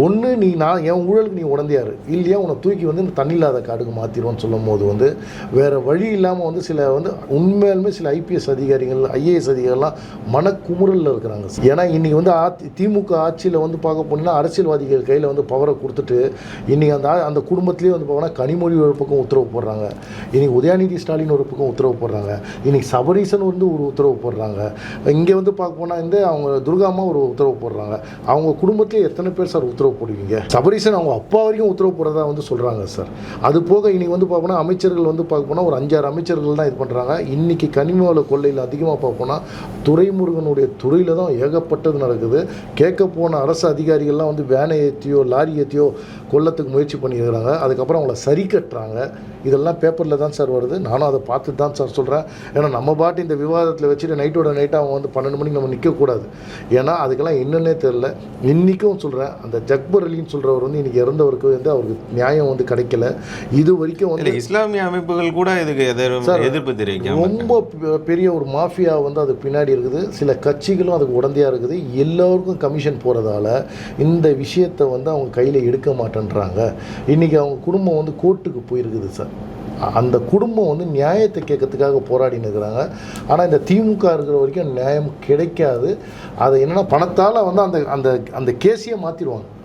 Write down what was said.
ஒன்று நான் என் ஊழலுக்கு நீ உடந்தையாரு, இல்லையா உன்னை தூக்கி வந்து இந்த தண்ணி இல்லாத காடுக்கு மாற்றிடுவோன்னு சொல்லும் போது வந்து வேறு வழி இல்லாமல் வந்து சில வந்து உண்மையாலுமே சில ஐபிஎஸ் அதிகாரிகள் ஐஏஎஸ் அதிகாரிகள்லாம் மனக்குமுறலில் இருக்கிறாங்க. ஏன்னா இன்றைக்கி வந்து திமுக ஆட்சியில் வந்து பார்க்க போனீங்கன்னா அரசியல்வாதிகள் கையில் வந்து பவரை கொடுத்துட்டு இன்றைக்கி அந்த குடும்பத்திலே வந்து பார்த்தோன்னா கனிமொழி ஒரு பக்கம் உத்தரவு போடுறாங்க, இன்றைக்கி உதயநிதி ஸ்டாலின் ஒரு பக்கம் உத்தரவு போடுறாங்க, இன்றைக்கி சபரீசன் வந்து ஒரு உத்தரவு போடுறாங்க, இங்கே வந்து பார்க்க போனால் வந்து அவங்க துர்காமா ஒரு உத்தரவு போடுறாங்க. அவங்க குடும்பத்திலே எத்தனை பேர் சார் உத்தரவு போடுவீங்க? சபரீசன் அவங்க அப்பா வரைக்கும் உத்தரவு போடுறதா வந்து சொல்கிறாங்க சார். அது போக இன்றைக்கி வந்து பார்க்கணும் அமைச்சர்கள் வந்து பார்க்க போனால் ஒரு 5-6 அமைச்சர்கள் தான் இது பண்ணுறாங்க. இன்றைக்கி கனிமவள கொள்ளையில் அதிகமாக பார்ப்போம்னா துரைமுருகனுடைய துறையில் தான் ஏகப்பட்டது நடக்குது. கேட்க போன அரசு அதிகாரிகள்லாம் வந்து வேனை ஏற்றியோ லாரி ஏற்றியோ கொல்லத்துக்கு முயற்சி பண்ணியிருக்கிறாங்க. அதுக்கப்புறம் அவங்கள சரி கட்டுறாங்க. இதெல்லாம் பேப்பரில் தான் சார் வருது. நானும் அதை பார்த்து தான் சார் சொல்கிறேன். ஏன்னா நம்ம பாட்டு இந்த விவாதத்தில் வச்சுட்டு நைட்டோட நைட்டாக அவங்க வந்து 12 மணிக்கு நம்ம நிற்கக்கூடாது. ஏன்னா அதுக்கெல்லாம் என்னன்னே தெரில. இன்றைக்கும் சொல்கிறேன், அந்த ஜக்பர் அலின்னு சொல்கிறவர் வந்து இன்றைக்கி இறந்தவருக்கு வந்து அவருக்கு நியாயம் வந்து கிடைக்கல. இது வரைக்கும் வந்து இஸ்லாமிய அமைப்புகள் கூட இதுக்கு எதிர்ப்பு தெரிவிக்கும். ரொம்ப பெரிய ஒரு மாஃபியா வந்து அதுக்கு பின்னாடி இருக்குது. சில கட்சிகளும் அதுக்கு உடந்தையாக இருக்குது. எல்லோருக்கும் கமிஷன் போகிறதால இந்த விஷயத்தை வந்து அவங்க கையில் எடுக்க மாட்டேன்றாங்க. இன்றைக்கி அவங்க குடும்பம் வந்து கோர்ட்டுக்கு போயிருக்குது சார். அந்த குடும்பம் வந்து நியாயத்தை கேட்கறதுக்காக போராடின்னு இருக்கிறாங்க. ஆனால் இந்த திமுக இருக்கிற வரைக்கும் நியாயம் கிடைக்காது. அது என்னென்னா பணத்தால் வந்து அந்த அந்த அந்த கேஸையே மாற்றிடுவாங்க.